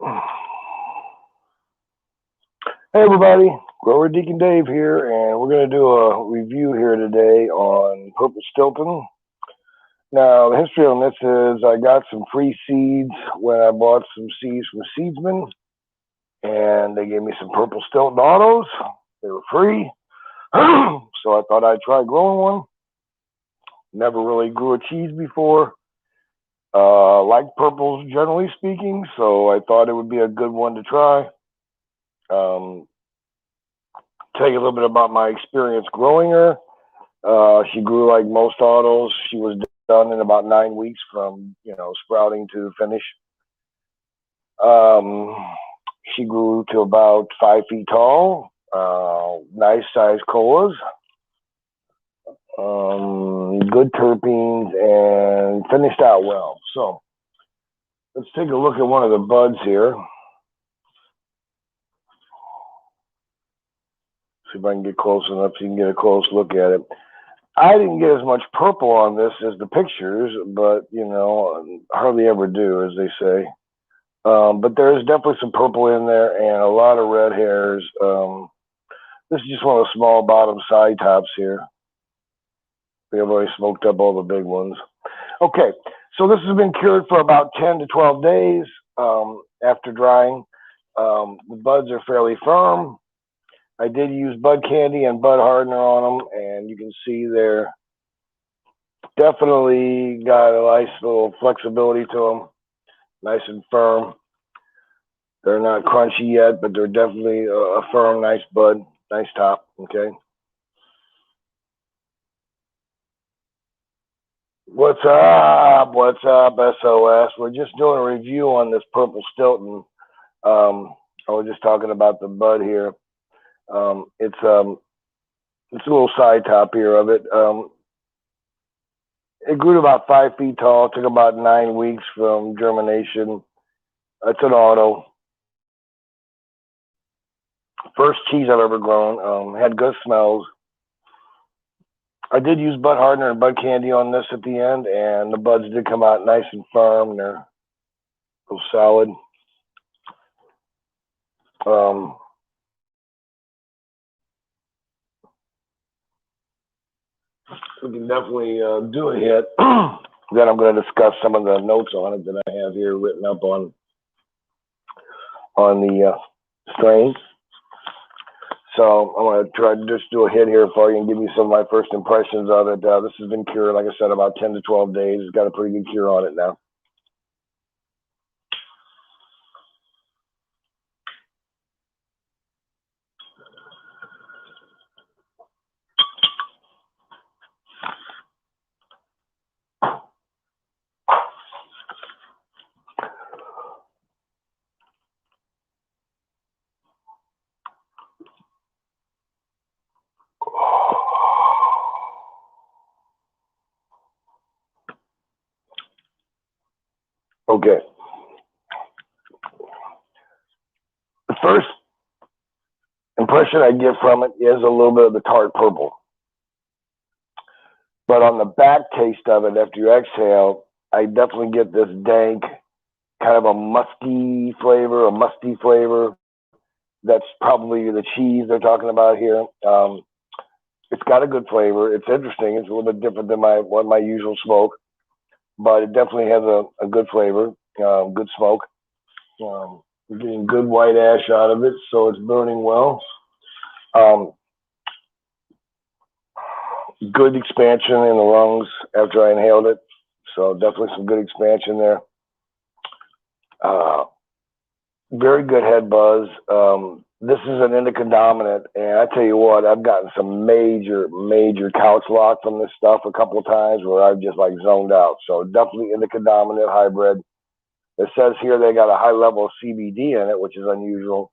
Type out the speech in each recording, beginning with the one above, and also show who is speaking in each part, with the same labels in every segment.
Speaker 1: Hey everybody, Grower Deacon Dave here, and we're going to do a review here today on Purple Stilton. Now, the history on this is I got some free seeds when I bought some seeds from Seedsman, and they gave me some Purple Stilton autos. They were free, so I thought I'd try growing one. Never really grew a cheese before. Liked purples generally speaking, so I thought it would be a good one to try. Tell you a little bit about my experience growing her. She grew like most autos. She was done in about 9 weeks from, sprouting to finish. She grew to about 5 feet tall, nice sized colas, good terpenes, and finished out well. So let's take a look at one of the buds here. See if I can get close enough so you can get a close look at it. I didn't get as much purple on this as the pictures, but, hardly ever do, as they say. But there's definitely some purple in there and a lot of red hairs. This is just one of the small bottom side tops here. We have already smoked up all the big ones. Okay, so this has been cured for about 10 to 12 days after drying. The buds are fairly firm. I did use bud candy and bud hardener on them, and you can see they're definitely got a nice little flexibility to them, nice and firm. They're not crunchy yet, but they're definitely a firm, nice bud, nice top, okay? What's up, SOS? We're just doing a review on this Purple Stilton. I was just talking about the bud here. It's a little side top here of it. It grew to about 5 feet tall. It took about 9 weeks from germination. It's an auto. First cheese I've ever grown. Had good smells. I did use bud hardener and bud candy on this at the end, and the buds did come out nice and firm. They're real solid. We can definitely do a hit. Then I'm going to discuss some of the notes on it that I have here written up on the strain. So I'm going to try to just do a hit here for you and give you some of my first impressions of it. This has been cured, like I said, about 10 to 12 days. It's got a pretty good cure on it now. Okay. The first impression I get from it is a little bit of the tart purple. But on the back taste of it, after you exhale, I definitely get this dank, kind of a musky flavor, a musty flavor. That's probably the cheese they're talking about here. It's got a good flavor. It's interesting. It's a little bit different than my usual smoke, but it definitely has a good flavor, good smoke. We're getting good white ash out of it, so it's burning well. Good expansion in the lungs after I inhaled it, so definitely some good expansion there. Very good head buzz. This is an indica dominant, and I tell you what, I've gotten some major couch lock from this stuff a couple of times where I've just like zoned out. So definitely indica dominant hybrid. It says here they got a high level of CBD in it, which is unusual.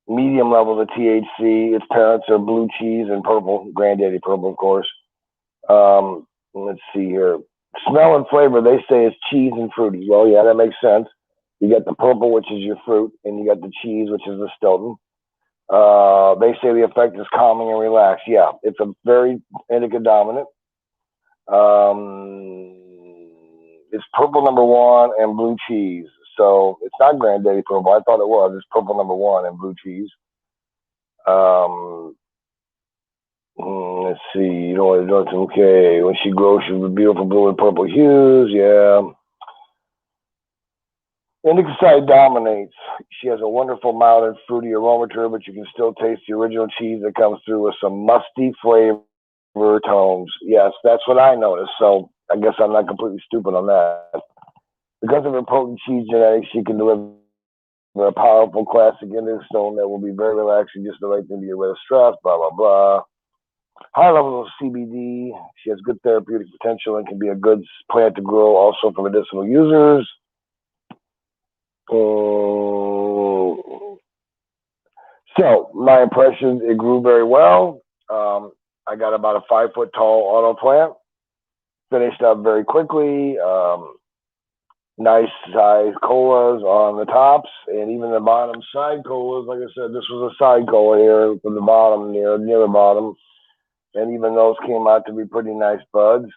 Speaker 1: Medium level of THC. Its parents are blue cheese and purple, granddaddy purple, of course. Let's see here. Smell and flavor, they say is cheese and fruity. Well, yeah, that makes sense. You got the purple, which is your fruit, and you got the cheese, which is the Stilton. They say the effect is calming and relaxed. Yeah, it's a very indica dominant. It's purple #1 and blue cheese. So it's not Granddaddy Purple. I thought it was. It's Purple #1 and blue cheese. Um, let's see. You know what it does? Okay. When she grows, she'll be beautiful blue and purple hues. Yeah. Indica side dominates. She has a wonderful mild and fruity aroma to her, but you can still taste the original cheese that comes through with some musty flavor tones. Yes, that's what I noticed. So I guess I'm not completely stupid on that. Because of her potent cheese genetics, she can deliver a powerful classic Indian stone that will be very relaxing, just the right thing to get rid of stress, blah, blah, blah. High levels of CBD. She has good therapeutic potential and can be a good plant to grow also for medicinal users. So my impression, it grew very well. I got about a 5-foot tall auto plant, finished up very quickly. Nice size colas on the tops, and even the bottom side colas. Like I said, this was a side cola here from the bottom, near the bottom, and even those came out to be pretty nice buds.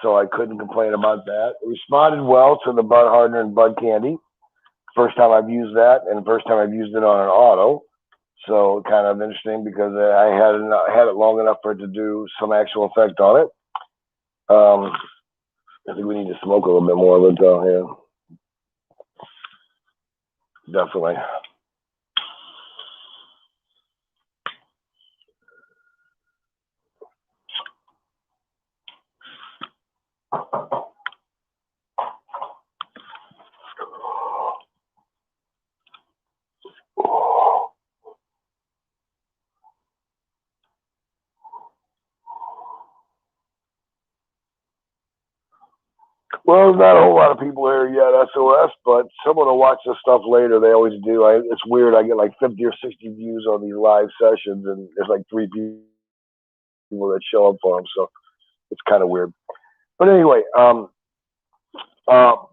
Speaker 1: So I couldn't complain about that. It responded well to the bud hardener and bud candy. First time I've used that, and first time I've used it on an auto. So kind of interesting because I had it long enough for it to do some actual effect on it. I think we need to smoke a little bit more of it though. Yeah, definitely. Well, there's not a whole lot of people here yet, SOS, but someone will watch this stuff later. They always do. It's weird. I get like 50 or 60 views on these live sessions, and there's like 3 people that show up for them. So it's kind of weird. But anyway,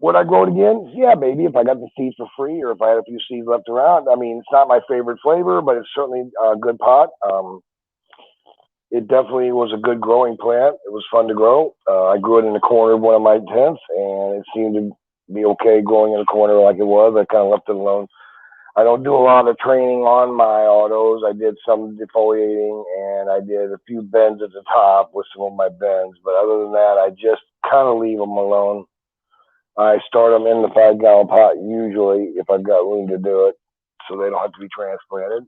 Speaker 1: would I grow it again? Yeah, maybe if I got the seeds for free or if I had a few seeds left around. I mean, it's not my favorite flavor, but it's certainly a good pot. It definitely was a good growing plant. It was fun to grow. I grew it in the corner of one of my tents, and it seemed to be okay growing in a corner like it was. I kind of left it alone. I don't do a lot of training on my autos. I did some defoliating, and I did a few bends at the top with some of my bends. But other than that, I just kind of leave them alone. I start them in the 5-gallon pot usually if I've got room to do it, so they don't have to be transplanted.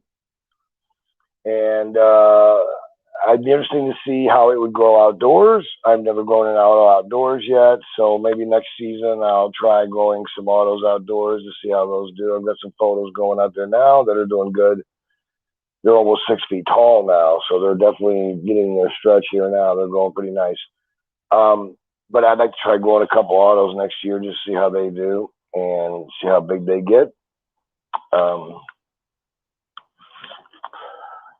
Speaker 1: And I'd be interesting to see how it would grow outdoors. I've never grown an auto outdoors yet, so maybe next season I'll try growing some autos outdoors to see how those do. I've got some photos going out there now that are doing good. They're almost 6 feet tall now, so they're definitely getting their stretch here now. They're growing pretty nice. But I'd like to try growing a couple autos next year just to see how they do and see how big they get.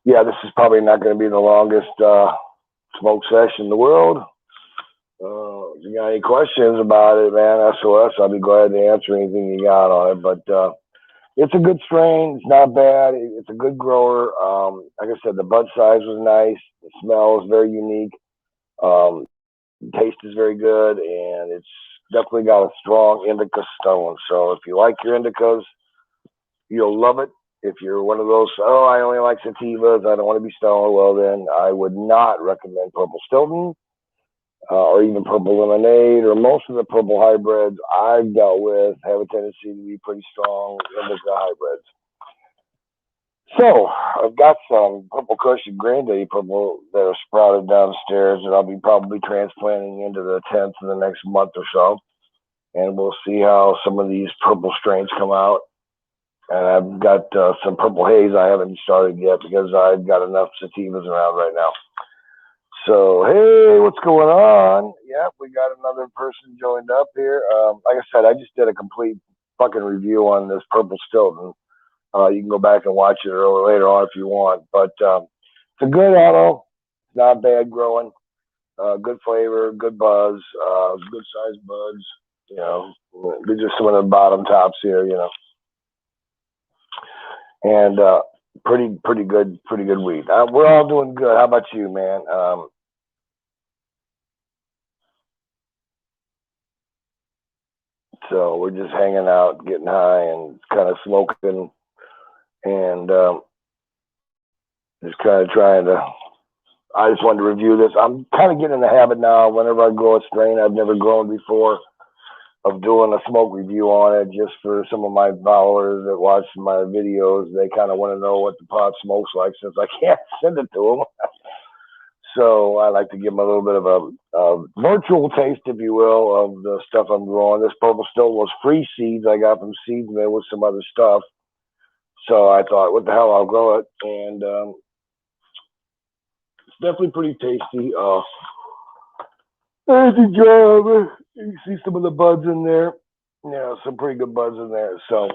Speaker 1: Yeah, this is probably not going to be the longest smoke session in the world. If you got any questions about it, man, SOS, I'll be glad to answer anything you got on it. But it's a good strain. It's not bad. It's a good grower. Like I said, the bud size was nice. The smell is very unique. Taste is very good, and it's definitely got a strong indica stone. So if you like your indicas, you'll love it. If you're one of those, oh, I only like sativas, I don't want to be stoned, well, then I would not recommend Purple Stilton or even Purple Lemonade, or most of the purple hybrids I've dealt with have a tendency to be pretty strong indica hybrids. So I've got some Purple Kush and Granddaddy Purple that are sprouted downstairs that I'll be probably transplanting into the tents in the next month or so. And we'll see how some of these purple strains come out. And I've got some Purple Haze I haven't started yet because I've got enough sativas around right now. So, hey, what's going on? Yeah, we got another person joined up here. Like I said, I just did a complete fucking review on this Purple Stilton. You can go back and watch it later on if you want. But it's a good auto. It's not bad growing. Good flavor, good buzz, good sized buds. You know, these are some of the bottom tops here, you know. And pretty good weed. We're all doing good. How about you, man? So we're just hanging out, getting high, and kind of smoking, and just kind of trying to. I just wanted to review this. I'm kind of getting in the habit now. Whenever I grow a strain I've never grown before, of doing a smoke review on it, just for some of my followers that watch my videos. They kind of want to know what the pot smokes like, since I can't send it to them. So I like to give them a little bit of a virtual taste, if you will, of the stuff I'm growing. This Purple Stilton was free seeds I got from Seedsman with some other stuff. So I thought, what the hell, I'll grow it. And it's definitely pretty tasty. There's a job. You see some of the buds in there. Yeah, some pretty good buds in there. So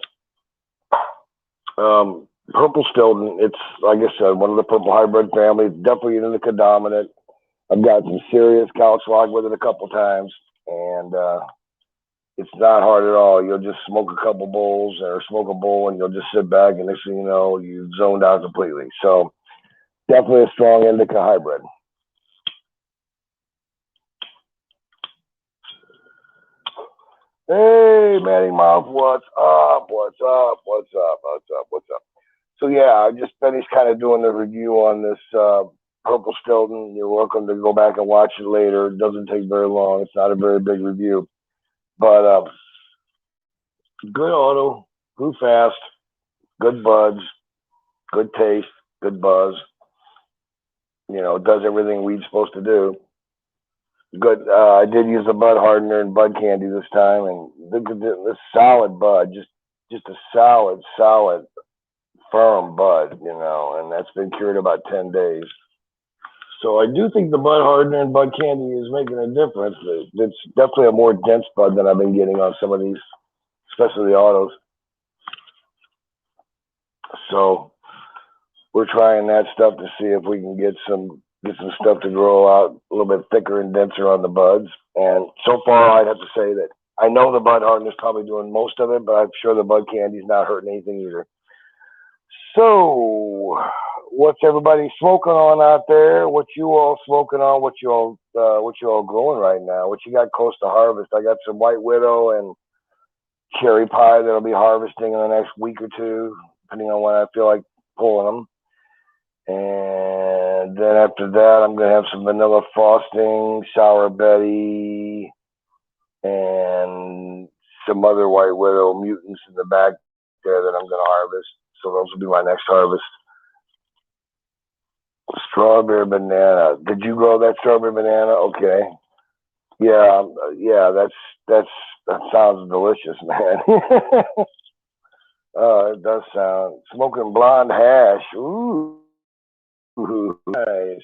Speaker 1: Purple Stilton, it's, like I said, one of the purple hybrid family. It's definitely an indica dominant. I've got some serious couch log with it a couple times, and it's not hard at all. You'll just smoke a couple bowls or smoke a bowl, and you'll just sit back, and next thing you know, you've zoned out completely. So definitely a strong indica hybrid. Hey, Manny Mouth, what's up? What's up? What's up? What's up? What's up? So yeah, I just finished kind of doing the review on this Purple Stilton. You're welcome to go back and watch it later. It doesn't take very long. It's not a very big review, but good auto, grew fast, good buds, good taste, good buzz. You know, does everything weed's supposed to do. Good. I did use the bud hardener and bud candy this time, and this solid bud, just a solid, firm bud, you know, and that's been cured about 10 days. So I do think the bud hardener and bud candy is making a difference. It's definitely a more dense bud than I've been getting on some of these, especially the autos. So we're trying that stuff to see if we can get some stuff to grow out a little bit thicker and denser on the buds. And so far, I'd have to say that I know the bud hardener is probably doing most of it, but I'm sure the bud candy's not hurting anything either. So, what's everybody smoking on out there? What you all smoking on? What you all growing right now? What you got close to harvest? I got some White Widow and cherry pie that'll be harvesting in the next week or two, depending on when I feel like pulling them. And then after that, I'm gonna have some vanilla frosting, sour Betty, and some other White Widow mutants in the back there that I'm gonna harvest. So those will be my next harvest. Strawberry banana. Did you grow that strawberry banana? Okay. Yeah, that sounds delicious, man. Oh, it does sound. Smoking blonde hash. Ooh, nice.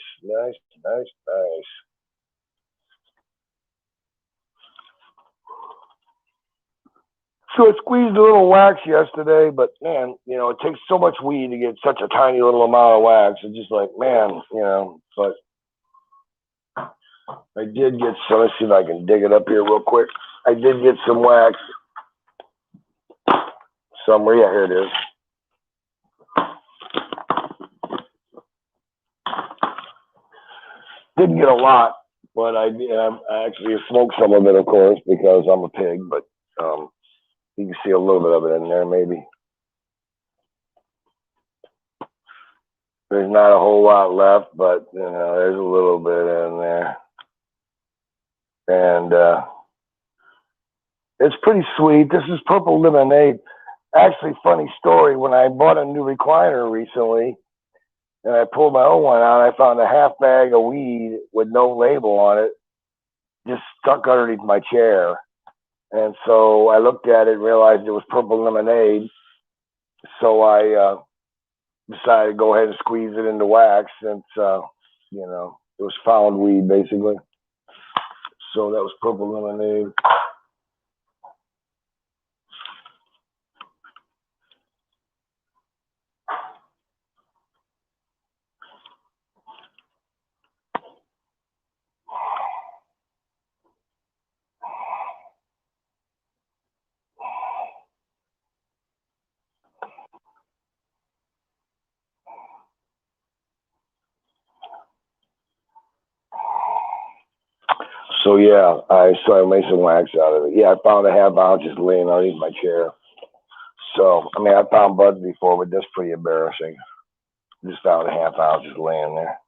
Speaker 1: So I squeezed a little wax yesterday, but man, you know, it takes so much weed to get such a tiny little amount of wax. It's just like, man, you know, but I did get some. Let's see if I can dig it up here real quick. I did get some wax. Somewhere, yeah, here it is. Didn't get a lot, but I actually smoked some of it, of course, because I'm a pig, but you can see a little bit of it in there, maybe. There's not a whole lot left, but, you know, there's a little bit in there. And it's pretty sweet. This is purple lemonade. Actually, funny story, when I bought a new recliner recently, and I pulled my own one out, I found a half bag of weed with no label on it, just stuck underneath my chair. And so I looked at it and realized it was purple lemonade. So I decided to go ahead and squeeze it into wax, since, you know, it was found weed, basically. So that was purple lemonade. So yeah, I made some wax out of it. Yeah, I found a half ounce just laying underneath my chair. So I mean, I found buds before, but that's pretty embarrassing. Just found a half ounce just laying there.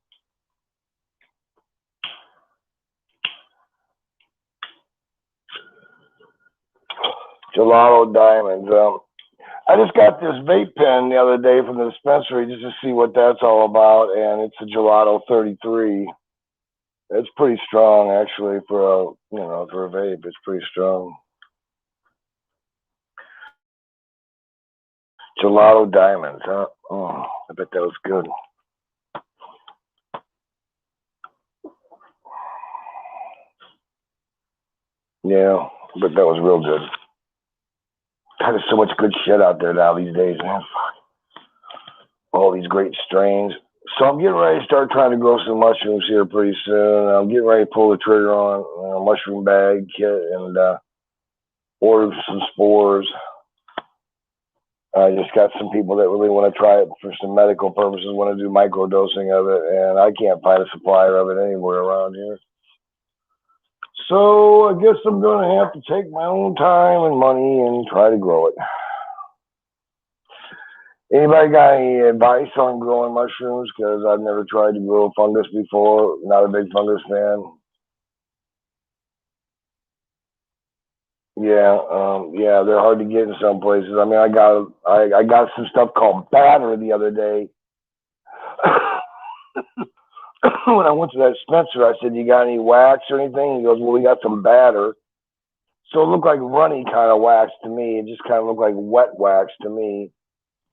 Speaker 1: Gelato Diamonds. I just got this vape pen the other day from the dispensary just to see what that's all about, and it's a Gelato 33. It's pretty strong, actually, for a vape. It's pretty strong. Gelato Diamonds, huh? Oh, I bet that was good. Yeah, but that was real good. God, there's so much good shit out there now these days, man. All these great strains. So I'm getting ready to start trying to grow some mushrooms here pretty soon. I'm getting ready to pull the trigger on a mushroom bag kit and order some spores. I just got some people that really want to try it for some medical purposes, want to do microdosing of it, and I can't find a supplier of it anywhere around here. So I guess I'm going to have to take my own time and money and try to grow it. Anybody got any advice on growing mushrooms? Because I've never tried to grow fungus before. Not a big fungus fan. Yeah, they're hard to get in some places. I mean, I got some stuff called batter the other day. When I went to that Spencer, I said, "You got any wax or anything?" He goes, "Well, we got some batter." So it looked like runny kind of wax to me. It just kind of looked like wet wax to me.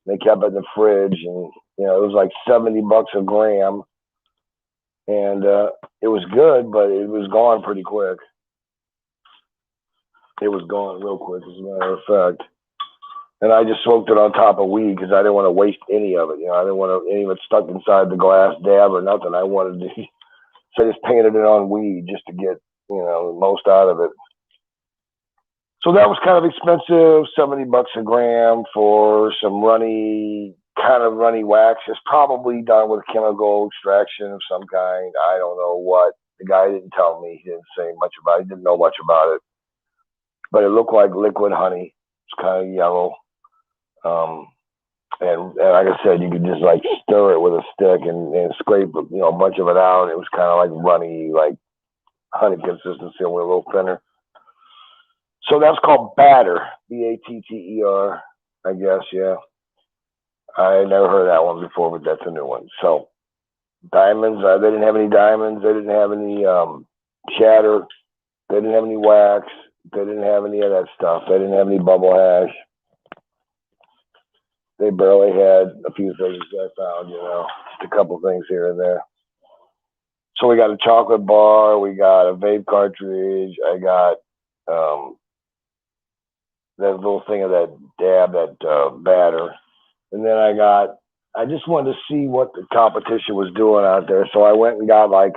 Speaker 1: They kept it in the fridge, and it was like $70 a gram, and it was good, but it was gone pretty quick. It was gone real quick, as a matter of fact. And I just smoked it on top of weed because I didn't want to waste any of it. I didn't want any of it stuck inside the glass dab or nothing. I wanted to, so I just painted it on weed just to get the most out of it. So that was kind of expensive, $70 a gram for some runny wax. It's probably done with chemical extraction of some kind. I don't know what. The guy didn't tell me. He didn't say much about it. He didn't know much about it. But it looked like liquid honey. It's kind of yellow. And like I said, you could just like stir it with a stick and scrape a bunch of it out. It was kind of like runny, like honey consistency, only a little thinner. So that's called batter, batter, I guess. Yeah, I never heard that one before, but that's a new one. So diamonds, they didn't have any diamonds. They didn't have any shatter. They didn't have any wax. They didn't have any of that stuff. They didn't have any bubble hash. They barely had a few things I found, just a couple things here and there. So we got a chocolate bar. We got a vape cartridge. I got that little thing of that dab, that batter. And then I just wanted to see what the competition was doing out there. So I went and got like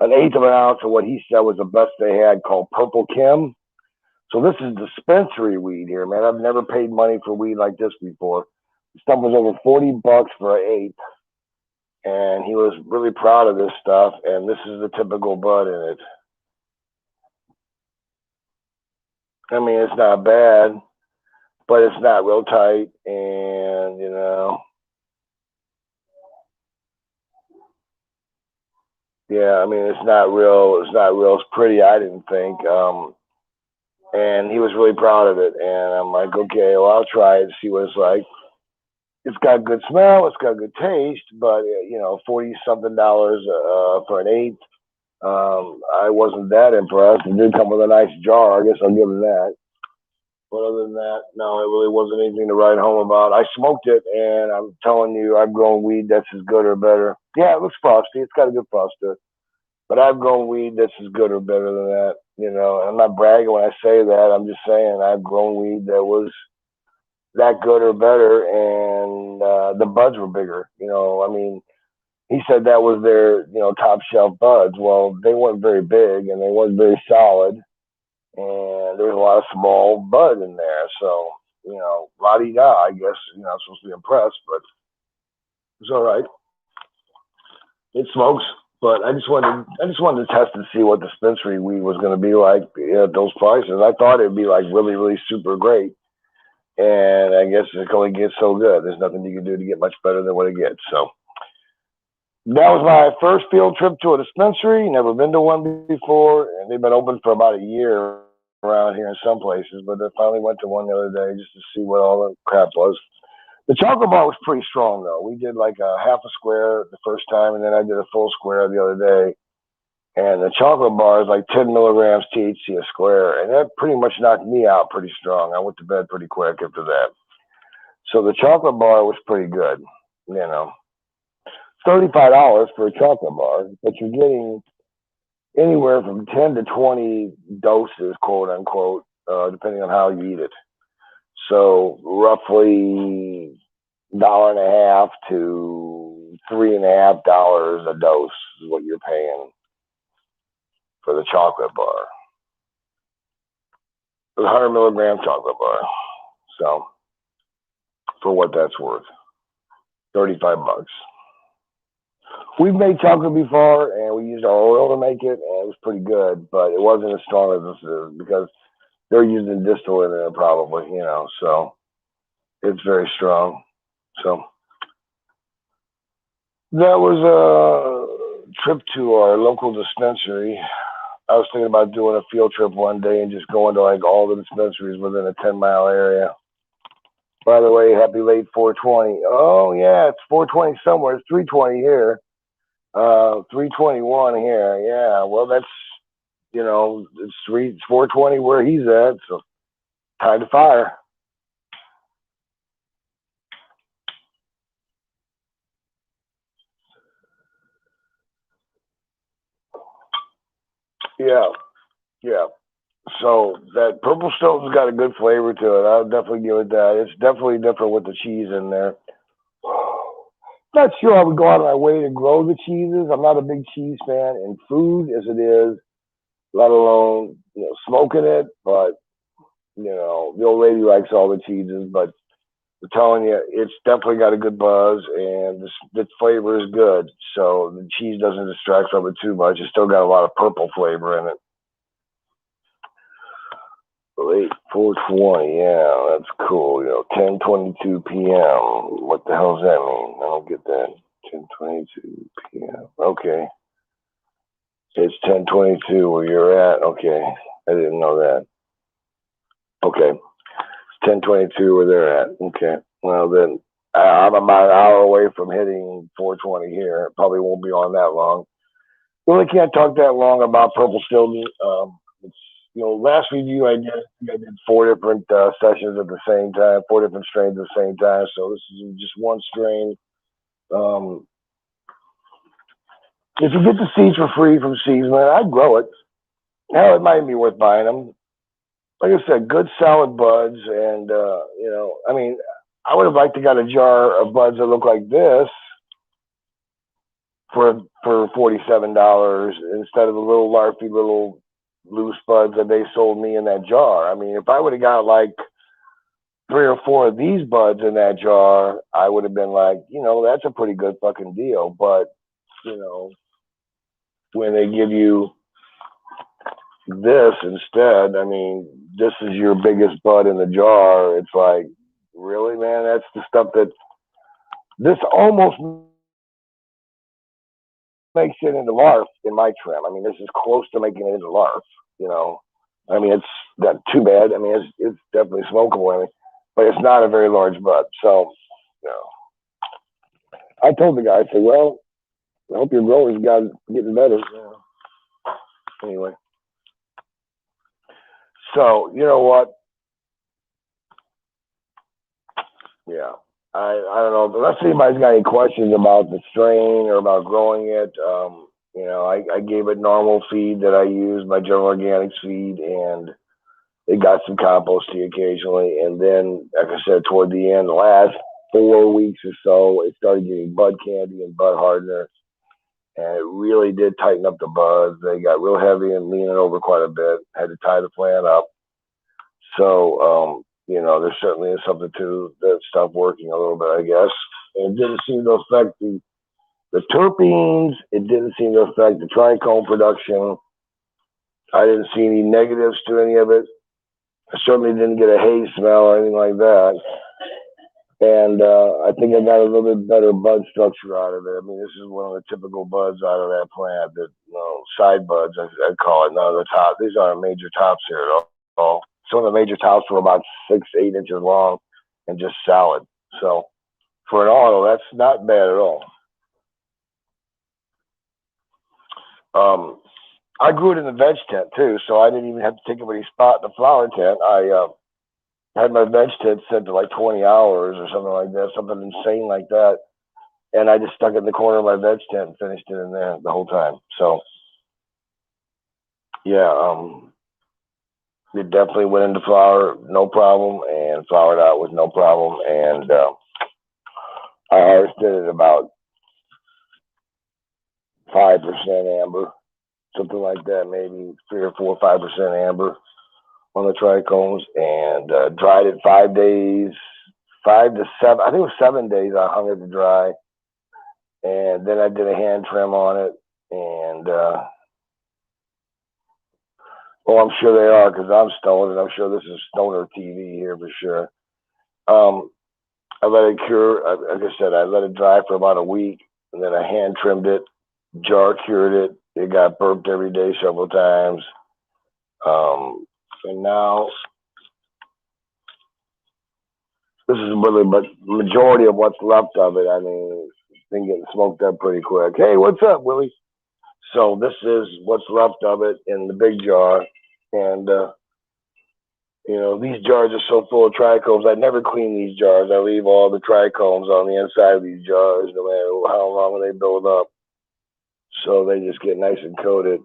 Speaker 1: an eighth of an ounce of what he said was the best they had, called Purple Kim. So this is dispensary weed here, man. I've never paid money for weed like this before. The stuff was over $40 for an eighth. And he was really proud of this stuff. And this is the typical bud in it. I mean, it's not bad, but it's not real tight. And, yeah, I mean, it's not real pretty, I didn't think. And he was really proud of it. And I'm like, okay, well, I'll try it, see what it's like. It's got good smell, it's got good taste, but 40 something dollars for an eighth. I wasn't that impressed. It did come with a nice jar. I guess I'll give him that. But other than that, no, it really wasn't anything to write home about. I smoked it, and I'm telling you, I've grown weed that's as good or better. Yeah, it looks frosty. It's got a good frost to it. But I've grown weed that's as good or better than that. And I'm not bragging when I say that. I'm just saying I've grown weed that was that good or better, and the buds were bigger. I mean, he said that was their, top shelf buds. Well, they weren't very big, and they weren't very solid, and there was a lot of small bud in there. So, la-di-da, I guess, I'm supposed to be impressed, but it's all right. It smokes, But I just wanted to test and see what dispensary weed was going to be like at those prices. I thought it'd be like really, really super great. And I guess it only gets so good. There's nothing you can do to get much better than what it gets. So that was my first field trip to a dispensary. Never been to one before. And they've been open for about a year around here in some places. But I finally went to one the other day just to see what all the crap was. The chocolate bar was pretty strong, though. We did like a half a square the first time, and then I did a full square the other day. And the chocolate bar is like 10 milligrams THC a square, and that pretty much knocked me out pretty strong. I went to bed pretty quick after that. So the chocolate bar was pretty good, you know. $35 for a chocolate bar, but you're getting anywhere from 10 to 20 doses, quote unquote, depending on how you eat it. So roughly $1.50 to $3.50 a dose is what you're paying for the chocolate bar. The 100 milligram chocolate bar. So for what that's worth, $35. We've made chocolate before, and we used our oil to make it, and it was pretty good, but it wasn't as strong as this is because they're using distillate in it probably, you know, so it's very strong. So that was a trip to our local dispensary. I was thinking about doing a field trip one day and just going to like all the dispensaries within a 10-mile area. By the way, happy late 420. Oh yeah, it's 420 somewhere. It's 320 here. 321 here. Yeah, well that's, you know, it's 420 where he's at, so time to fire. Yeah, yeah. So that Purple Stilton's got a good flavor to it. I'll definitely give it that. It's definitely different with the cheese in there. Not sure I would go out of my way to grow the cheeses. I'm not a big cheese fan in food as it is, let alone, you know, smoking it. But, you know, the old lady likes all the cheeses, but I'm telling you, it's definitely got a good buzz and the flavor is good. So the cheese doesn't distract from it too much. It's still got a lot of purple flavor in it. Late 420, yeah, that's cool. You know, 10:22 p.m. What the hell does that mean? I don't get that. 10:22 p.m. Okay, it's 10:22 where you're at. Okay, I didn't know that. Okay, it's 10:22 where they're at. Okay, well then I'm about an hour away from hitting 420 here. It probably won't be on that long. Really can't talk that long about Purple Stilton. It's, you know, last review I did 4 different sessions at the same time, 4 different strains at the same time. So this is just one strain. If you get the seeds for free from Seedsman, I'd grow it. Hell, it might be worth buying them. Like I said, good solid buds, and you know, I mean, I would have liked to got a jar of buds that look like this for $47 instead of the little larfy little loose buds that they sold me in that jar. I mean, if I would have got like 3 or 4 of these buds in that jar, I would have been like, you know, that's a pretty good fucking deal. But, you know, when they give you this instead, I mean, this is your biggest bud in the jar. It's like, really, man? That's the stuff that this almost makes it into larf in my trim. I mean, this is close to making it into larf, you know. I mean, it's not too bad. I mean, it's definitely smokable, I mean, but it's not a very large bud. So, you know, I told the guy, I said, well, I hope your growers got getting better. You know. Anyway, so you know what? Yeah, I don't know. But let's see if anybody's got any questions about the strain or about growing it. You know, I gave it normal feed that I use, my General Organics feed, and it got some compost tea occasionally. And then, like I said, toward the end, the last 4 weeks or so, it started getting bud candy and bud hardener. And it really did tighten up the buds. They got real heavy and leaning over quite a bit. Had to tie the plant up. So, you know, there certainly is something to that stuff working a little bit, I guess. And it didn't seem to affect the The terpenes, it didn't seem to affect the trichome production. I didn't see any negatives to any of it. I certainly didn't get a haze smell or anything like that. And I think I got a little bit better bud structure out of it. I mean, this is one of the typical buds out of that plant, that, side buds, I'd call it. None of the top. These aren't major tops here at all. Some of the major tops were about 6-8 inches long and just solid. So for an auto, that's not bad at all. I grew it in the veg tent too, so I didn't even have to take up any spot in the flower tent. I had my veg tent set to like 20 hours or something like that, something insane like that. And I just stuck it in the corner of my veg tent and finished it in there the whole time. So, yeah, it definitely went into flower, no problem, and flowered out with no problem. And I harvested it about 5% amber, something like that, maybe 3 or 4, 5% amber on the trichomes, and dried it 5 days, 5 to 7. I think it was 7 days. I hung it to dry, and then I did a hand trim on it, and I'm sure they are, because I'm stoned, and I'm sure this is stoner TV here for sure. I let it cure. Like I said, I let it dry for about a week, and then I hand trimmed it, jar cured it. It got burped every day several times. And now this is really, but majority of what's left of it, I mean, it's been getting smoked up pretty quick. Hey, what's up, Willie? So this is what's left of it in the big jar. And, these jars are so full of trichomes. I never clean these jars. I leave all the trichomes on the inside of these jars, no matter how long they build up. So they just get nice and coated.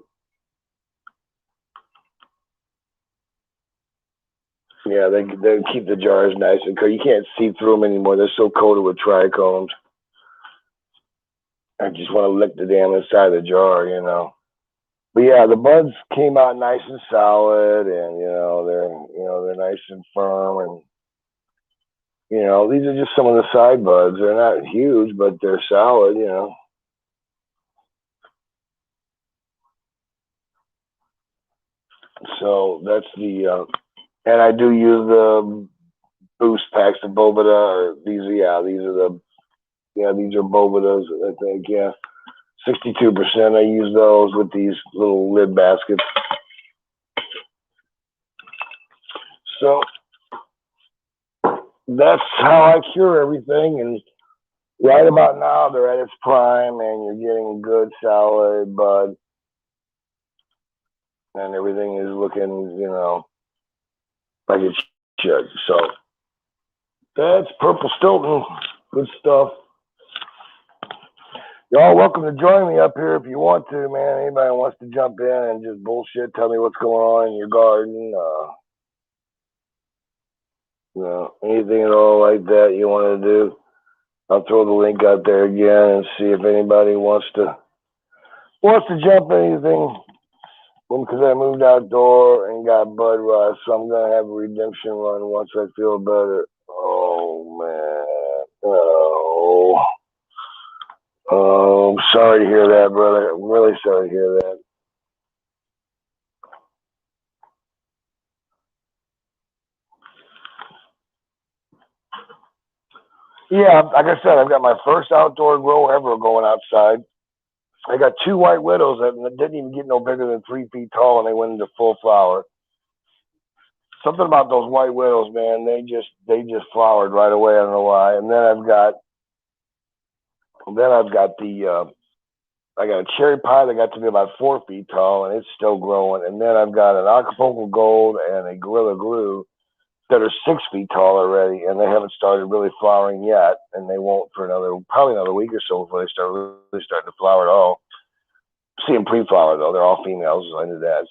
Speaker 1: Yeah, they keep the jars nice and coated. You can't see through them anymore. They're so coated with trichomes. I just want to lick the damn inside of the jar, But yeah, the buds came out nice and solid, and they're nice and firm, and these are just some of the side buds. They're not huge, but they're solid, So that's the and I do use the boost packs of Bovida. These are Bovidas, I think. Yeah, 62%. I use those with these little lid baskets. So that's how I cure everything. And right about now, they're at its prime, and you're getting good solid bud, and everything is looking, like it should. So that's Purple Stilton. Good stuff. Y'all welcome to join me up here if you want to, man. Anybody wants to jump in and just bullshit, tell me what's going on in your garden, anything at all like that you want to do. I'll throw the link out there again and see if anybody wants to jump anything. Because I moved outdoor and got bud rot, so I'm gonna have a redemption run once I feel better. Oh man, I'm sorry to hear that, brother. I'm really sorry to hear that. Yeah, like I said, I've got my first outdoor grow ever going outside. I got 2 white widows that didn't even get no bigger than 3 feet tall, and they went into full flower. Something about those white widows, man, they just flowered right away. I don't know why. And then I've got I got a cherry pie that got to be about 4 feet tall, and it's still growing. And then I've got an Acapulco Gold and a Gorilla Glue that are 6 feet tall already, and they haven't started really flowering yet, and they won't for probably another week or so before they start really starting to flower at all. See them pre-flower though; they're all females, so I knew that.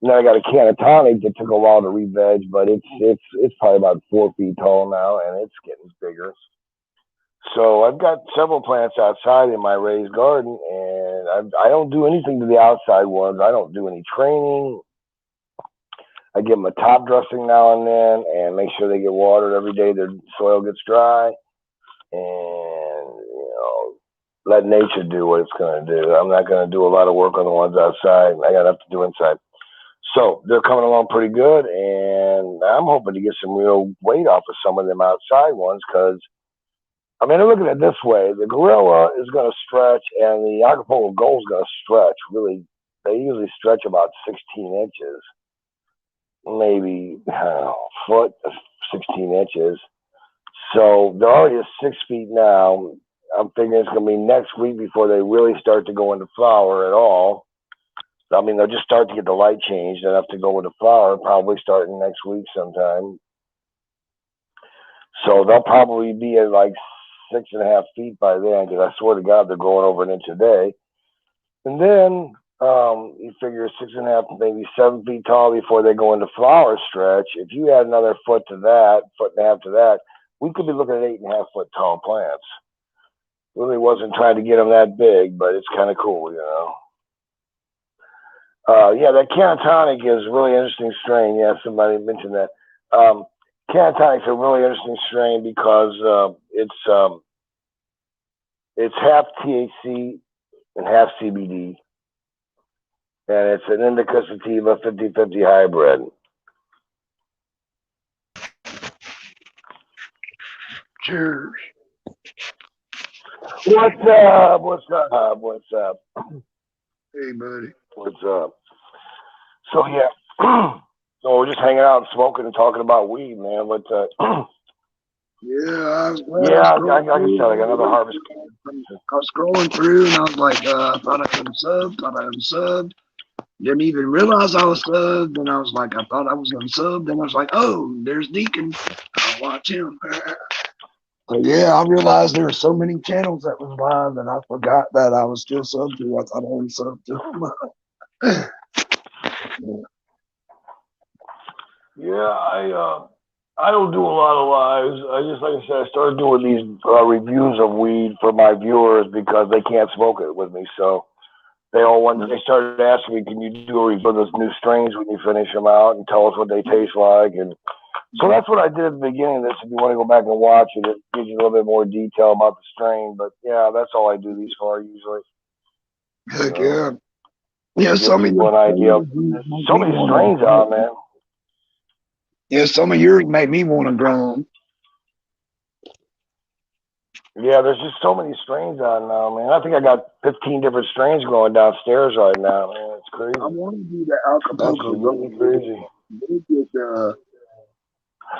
Speaker 1: And then I got a can of tonic that took a while to re-veg, but it's probably about 4 feet tall now, and it's getting bigger. So I've got several plants outside in my raised garden, and I don't do anything to the outside ones. I don't do any training. I give them a top dressing now and then, and make sure they get watered every day. Their soil gets dry, and let nature do what it's going to do. I'm not going to do a lot of work on the ones outside. I got enough to do inside. So they're coming along pretty good, and I'm hoping to get some real weight off of some of them outside ones because, I mean, look at it this way. The gorilla is going to stretch, and the Acapulco Gold is going to stretch. Really, they usually stretch about 16 inches, maybe a foot, 16 inches. So they're already at 6 feet now. I'm thinking it's going to be next week before they really start to go into flower at all. I mean, they'll just start to get the light changed enough to go into flower, probably starting next week sometime. So they'll probably be at like 6.5 feet by then, because I swear to God, they're growing over an inch a day. And then you figure 6.5, maybe 7 feet tall before they go into flower stretch. If you add another foot to that, 1.5 to that, we could be looking at 8.5 foot tall plants. Really wasn't trying to get them that big, but it's kind of cool, you know. Yeah, that Canatonic is a really interesting strain. Yeah, somebody mentioned that. Canatonic's a really interesting strain because it's half THC and half CBD, and it's an indica sativa 50-50 hybrid.
Speaker 2: Cheers.
Speaker 1: What's up? What's up? What's up?
Speaker 2: Hey, buddy.
Speaker 1: What's up? So yeah, so we're just hanging out and smoking and talking about weed, man. But
Speaker 2: yeah, I was glad
Speaker 1: yeah, I can tell. I got another harvest.
Speaker 2: I was scrolling through and I was like, I thought I unsubbed. Didn't even realize I was subbed. And I was like, I thought I was unsubbed. And I was like, oh, there's Deacon. I'll watch him. So yeah, I realized there were so many channels that was live and I forgot that I was still subbed to. I thought I was subbed to.
Speaker 1: Yeah, I don't do a lot of lives. I just, like I said, I started doing these reviews of weed for my viewers because they can't smoke it with me. So they started asking me, can you do a review of those new strains when you finish them out and tell us what they taste like? And so that's what I did at the beginning of this. If you want to go back and watch it, it gives you a little bit more detail about the strain. But yeah, that's all I do these for usually.
Speaker 2: Heck yeah. Yeah, some of
Speaker 1: an idea. So many strains out, man.
Speaker 2: Yeah, some of yours made me want to grow them.
Speaker 1: Yeah, there's just so many strains out now, man. I think I got 15 different strains growing downstairs right now, man. It's crazy.
Speaker 2: I want to do the Acapulco.
Speaker 1: Absolutely crazy.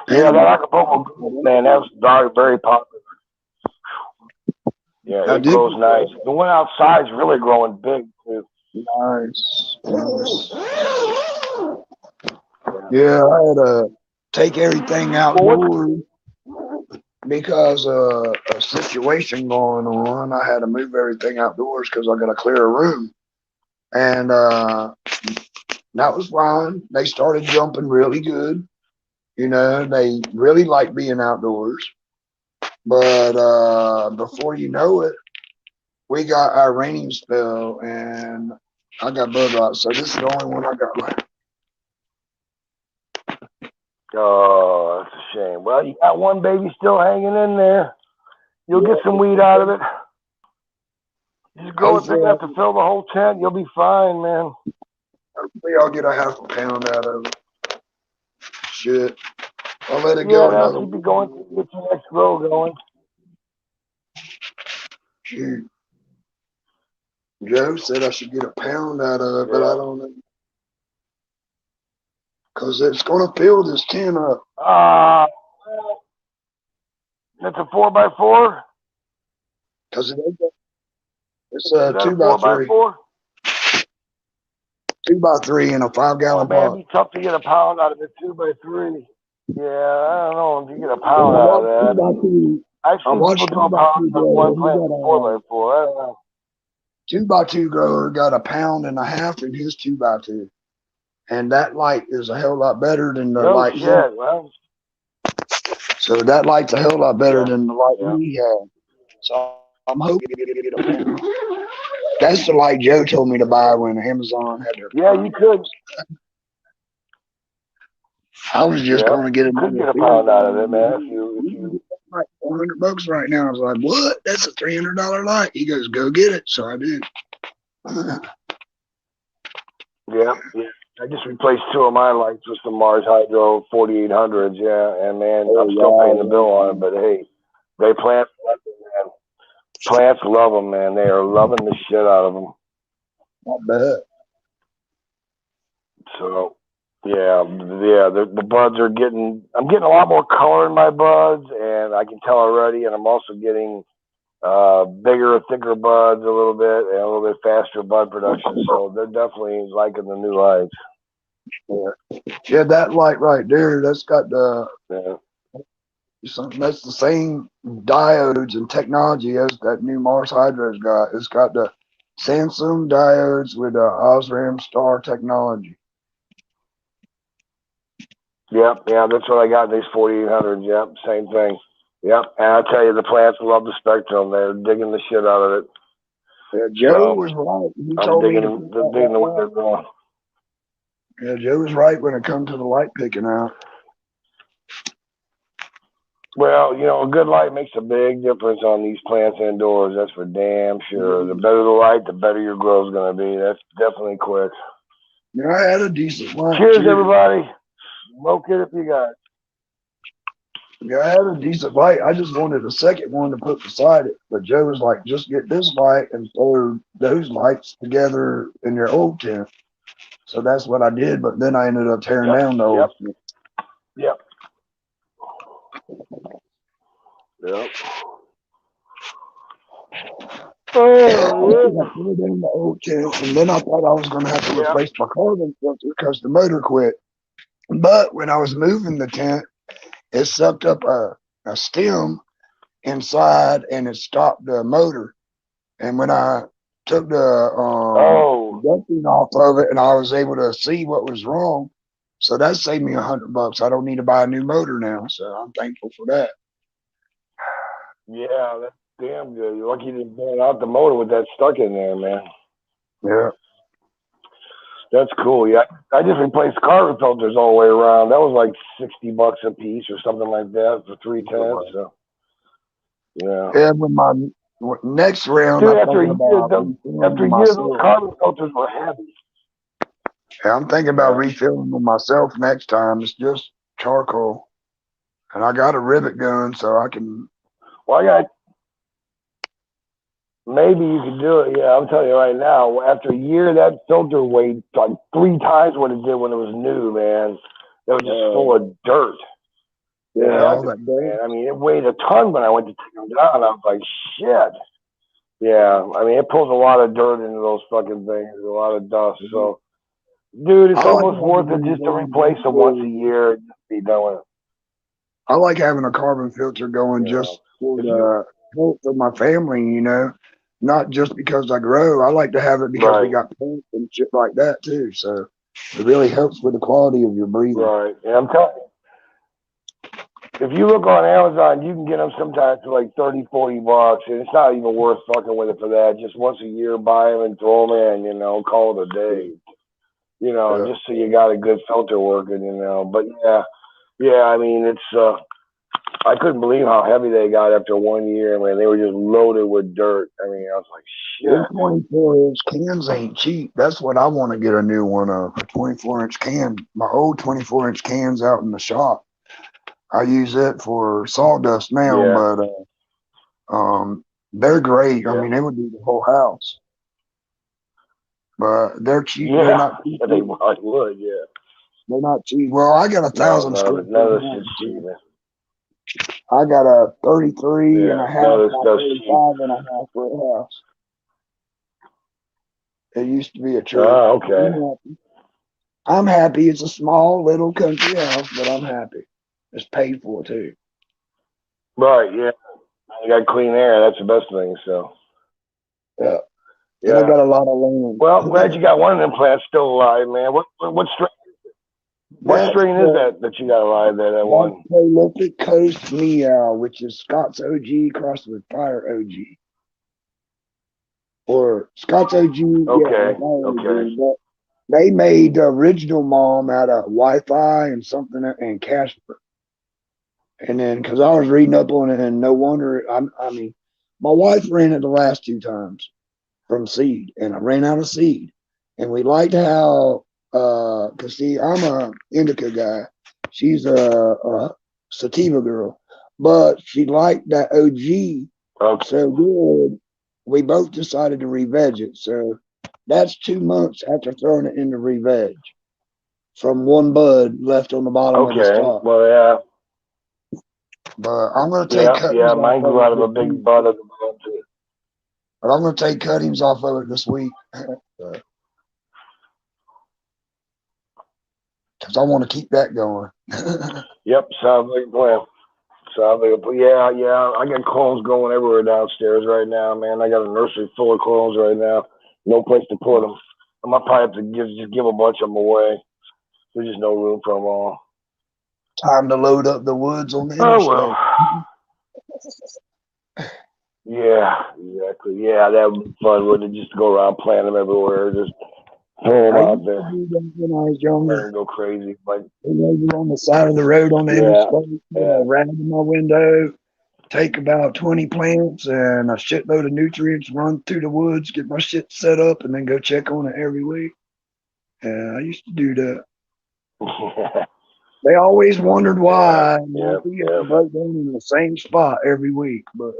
Speaker 2: Yeah,
Speaker 1: that Acapulco, man, that's very, very popular. Yeah, it grows nice. The one outside's really growing big, too.
Speaker 2: Nice. Yeah, I had to take everything outdoors because of a situation going on. I had to move everything outdoors because I got to clear a room. And that was fine. They started jumping really good. You know, they really like being outdoors. But before you know it, we got our raining spell and I got bud rot. So this is the only one I got left.
Speaker 1: Oh, that's a shame. Well, you got one baby still hanging in there. You'll get some weed out of it. Just grow it big enough to fill the whole tent. You'll be fine, man.
Speaker 2: Hopefully I'll get a half a pound out of it. Shit. I'll let it go another
Speaker 1: keep it going. Get your next grow going.
Speaker 2: Shoot. Joe said I should get a pound out of it, but I don't know. Because it's going to fill this tent up.
Speaker 1: That's a 4x4?
Speaker 2: Because it's a 2x3. 2x3 in a 5-gallon pot.
Speaker 1: It'd be tough to get a pound out of a 2x3. Yeah, I don't know if you get a pound out of that. I've seen people do a pound out of one plant 4x4. I don't know.
Speaker 2: 2x2 grower got a pound and a half in his 2x2. And that light is a hell lot better than the light.
Speaker 1: Well.
Speaker 2: So that light's a hell lot better than the light we have. So I'm hoping to get a pound. That's the light Joe told me to buy when Amazon had their.
Speaker 1: Yeah, you could.
Speaker 2: I was just going to get
Speaker 1: a pound out of it, man. If you
Speaker 2: like $400 right now. I was like, what? That's a $300 light. He goes, go get it. So I did.
Speaker 1: Yeah. I just replaced 2 of my lights with some Mars Hydro 4800s. Yeah, and man, I'm still paying the bill on it. But hey, they plants love them, man. They are loving the shit out of them.
Speaker 2: Not bad.
Speaker 1: So, yeah, the buds are getting. I'm getting a lot more color in my buds, and I can tell already. And I'm also getting bigger, thicker buds a little bit, and a little bit faster bud production. So they're definitely liking the new lights.
Speaker 2: Yeah, that light right there, that's got the that's the same diodes and technology as that new Mars Hydro's got. It's got the Samsung diodes with Osram Star technology.
Speaker 1: Yep, yeah, that's what I got in these 4800s. Yep, same thing. Yep, and I tell you, the plants love the Spectrum. They're digging the shit out of it.
Speaker 2: Yeah, Joe was right. He told me
Speaker 1: digging what they're doing.
Speaker 2: Yeah, Joe was right when it comes to the light picking out.
Speaker 1: Well, you know, a good light makes a big difference on these plants indoors. That's for damn sure. The better the light, the better your grow's going to be. That's definitely quick.
Speaker 2: Yeah, I had a decent light.
Speaker 1: Cheers, everybody. Smoke it if you got it.
Speaker 2: Yeah, I had a decent light. I just wanted a second one to put beside it. But Joe was like, just get this light and throw those lights together in your old tent. So that's what I did. But then I ended up tearing down the old tent.
Speaker 1: Yep.
Speaker 2: I put it in the old tent, and then I thought I was going to have to replace my carbon filter because the motor quit. But when I was moving the tent, it sucked up a stem inside, and it stopped the motor. And when I took the ducting off of it, and I was able to see what was wrong, so that saved me $100. I don't need to buy a new motor now, so I'm thankful for that.
Speaker 1: Yeah, that's damn good. You're lucky you didn't burn out the motor with that stuck in there, man.
Speaker 2: Yeah.
Speaker 1: That's cool. Yeah, I just replaced carbon filters all the way around. That was like $60 a piece or something like that for 3 tents. So, yeah.
Speaker 2: And when my next round,
Speaker 1: dude, after a year, those carbon filters were heavy.
Speaker 2: Yeah, I'm thinking about refilling them myself next time. It's just charcoal, and I got a rivet gun, so I can.
Speaker 1: Well, maybe you could do it. Yeah, I'm telling you right now. After a year, that filter weighed like 3 times what it did when it was new, man. It was just full of dirt.
Speaker 2: Yeah, all that dirt.
Speaker 1: Man. I mean, it weighed a ton when I went to take them down. I was like, shit. Yeah, I mean, it pulls a lot of dirt into those fucking things, a lot of dust. So, dude, it's almost worth it just to replace them once a year and just be done with it.
Speaker 2: I like having a carbon filter going just for the health of my family, you know, not just because I grow. I like to have it because we got plants and shit like that too. So it really helps with the quality of your breathing.
Speaker 1: Right. And I'm telling you, if you look on Amazon, you can get them sometimes for like $30-$40, and it's not even worth fucking with it for that. Just once a year, buy them and throw them in, you know, call it a day. You know, just so you got a good filter working, you know. But yeah, I mean, it's, I couldn't believe how heavy they got after 1 year, man. They were just loaded with dirt. I mean, I was like, shit.
Speaker 2: 24-inch cans ain't cheap. That's what I want to get a new one of, a 24-inch can. My old 24-inch cans out in the shop. I use it for sawdust now, but they're great. I mean, they would do the whole house. But they're cheap.
Speaker 1: Yeah,
Speaker 2: they're not cheap.
Speaker 1: They would, yeah.
Speaker 2: They're not cheap. Well, I got 1,000 square feet.
Speaker 1: None of this is cheap, man.
Speaker 2: I got a 33 and a half by 35 and a half for a house. It used to be a church.
Speaker 1: Oh, okay.
Speaker 2: I'm happy. It's a small little country house, but I'm happy. It's paid for too.
Speaker 1: Right, yeah. You got clean air. That's the best thing. So.
Speaker 2: Yeah. And I got a lot of land.
Speaker 1: Well, I'm glad you got one of them plants still alive, man. What strain? What strain is that you got alive there? That one.
Speaker 2: Prolific Coast Meow, which is Scott's OG crossed with Fire OG. Or Scott's OG.
Speaker 1: Okay.
Speaker 2: Yeah, okay. But they made the original mom out of Wi-Fi and something and Casper. And then, because I was reading up on it, and no wonder, I mean, my wife ran it the last 2 times from seed, and I ran out of seed. And we liked how, because see, I'm a indica guy. She's a sativa girl, but she liked that OG so good. We both decided to re-veg it. So that's 2 months after throwing it in the re-veg from one bud left on the bottom of the stalk.
Speaker 1: Well, yeah.
Speaker 2: But I'm going to take cuttings.
Speaker 1: Yeah, mine grew out of a big bud at the bottom too.
Speaker 2: But I'm going to take cuttings off of it this week. Because I want to keep that going.
Speaker 1: Yep, sounds like a plan. Yeah. I got clones going everywhere downstairs right now, man. I got a nursery full of clones right now. No place to put them. I might probably have to just give a bunch of them away. There's just no room for them all.
Speaker 2: Time to load up the woods on the
Speaker 1: interstate.
Speaker 2: Oh,
Speaker 1: well. Yeah, exactly. Yeah, that would be fun, wouldn't it? Just go around playing them everywhere. Just throw them out there.
Speaker 2: When I was younger,
Speaker 1: go crazy. Like,
Speaker 2: on the side of the road on the interstate, right in my window, take about 20 plants and a shitload of nutrients, run through the woods, get my shit set up, and then go check on it every week. And I used to do that. They always wondered why we got broke down in the same spot every week, but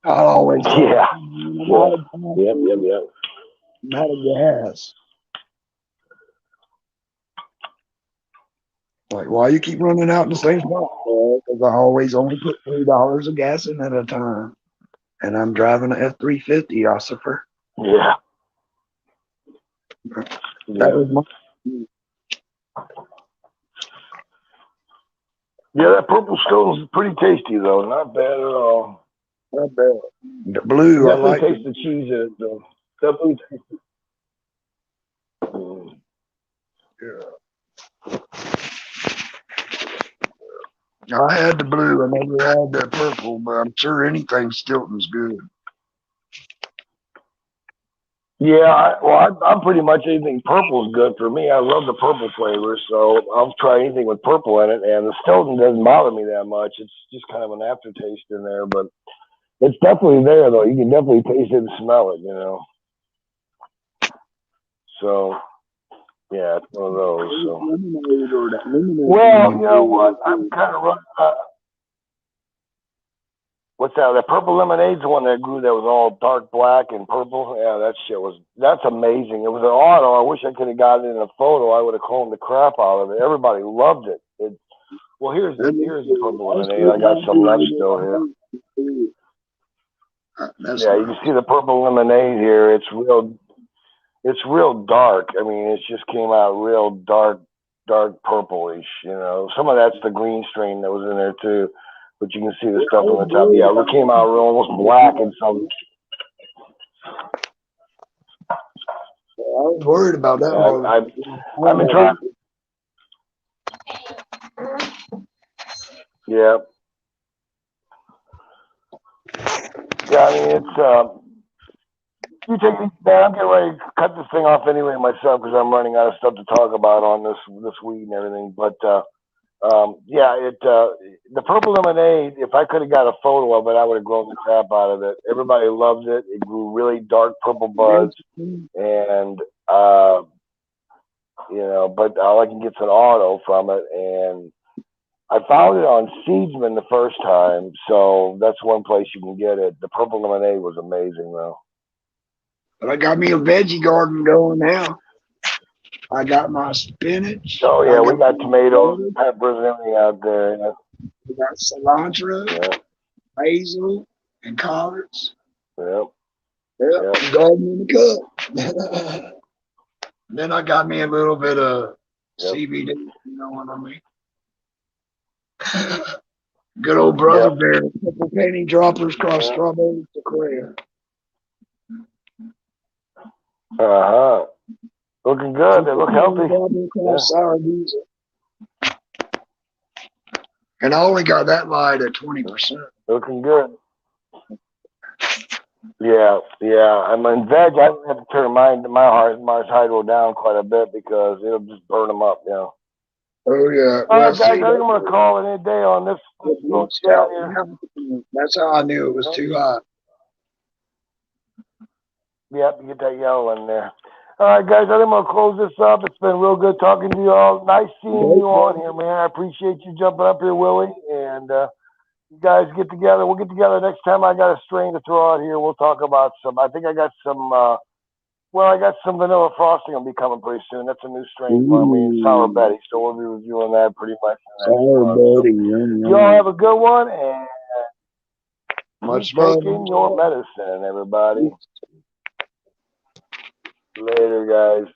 Speaker 2: I always
Speaker 1: Yep.
Speaker 2: Not a gas. Like, why you keep running out in the same spot? Because I always only put $3 of gas in at a time, and I'm driving an F-350 Ossifer.
Speaker 1: Yeah.
Speaker 2: That was my.
Speaker 1: Yeah, that Purple Stilton is pretty tasty though. Not bad at all.
Speaker 2: Not bad. The blue,
Speaker 1: definitely
Speaker 2: I like.
Speaker 1: Taste the cheese in it though. Definitely taste it.
Speaker 2: Yeah. I had the blue. I never had the purple, but I'm sure anything Stilton's good.
Speaker 1: Yeah, I'm pretty much anything purple is good for me. I love the purple flavor, so I'll try anything with purple in it. And the Stilton doesn't bother me that much. It's just kind of an aftertaste in there, but it's definitely there though. You can definitely taste it and smell it, you know. So yeah, it's one of those. So. Well, you know what? I'm kind of running. What's that? The purple lemonade's the one that grew that was all dark black and purple. Yeah, that's amazing. It was an auto. I wish I could have gotten it in a photo. I would have cloned the crap out of it. Everybody loved it. Well, here's the purple lemonade. I got some left still here. Yeah, you can see the purple lemonade here. It's real dark. I mean, it just came out real dark purplish, you know. Some of that's the green strain that was in there too. But you can see the stuff on the top. Yeah, it came out real almost black and some.
Speaker 2: I was worried about that.
Speaker 1: I've been trying. Yeah. Yeah, I mean, it's you take me down. I'm getting ready to cut this thing off anyway myself because I'm running out of stuff to talk about on this weed and everything. But the purple lemonade, if I could have got a photo of it, I would have grown the crap out of it. Everybody loved it. It grew really dark purple buds, and you know, but all I can get's an auto from it, and I found it on Seedsman the first time, so that's one place you can get it. The purple lemonade was amazing though.
Speaker 2: But I got me a veggie garden going now. I got my spinach.
Speaker 1: Oh yeah, we got tomatoes, peppers, and everything out there. Yeah.
Speaker 2: We got cilantro, basil, and collards.
Speaker 1: Yep.
Speaker 2: Garden in the cup. Then I got me a little bit of CBD. You know what I mean? Good old brother bear. A couple penny droppers across strawberries to Korea.
Speaker 1: Looking good. They look healthy.
Speaker 2: Sour diesel. And I only got that light at 20%.
Speaker 1: Looking good. Yeah, yeah. I mean, veg. I have to turn my heart Mars Hydro down quite a bit because it'll just burn them up. You know.
Speaker 2: Oh yeah.
Speaker 1: All
Speaker 2: Well,
Speaker 1: right, guys.
Speaker 2: see,
Speaker 1: I think I'm gonna call it a day on this little chat here.
Speaker 2: that's how I knew it was
Speaker 1: Yep.
Speaker 2: too hot.
Speaker 1: Yep, you get that yellow in there. All right, guys. I think I'm gonna close this up. It's been real good talking to you all. Nice seeing you on here, man. I appreciate you jumping up here, Willie, and you guys get together. We'll get together next time. I got a strain to throw out here. We'll talk about some. I think I got some. Well, I got some vanilla frosting will be coming pretty soon. That's a new strain for me, Sour Betty. So we'll be reviewing that pretty much
Speaker 2: Sour Betty, yum,
Speaker 1: you all have a good one and
Speaker 2: much
Speaker 1: keep
Speaker 2: love.
Speaker 1: taking your medicine, everybody. Later, guys.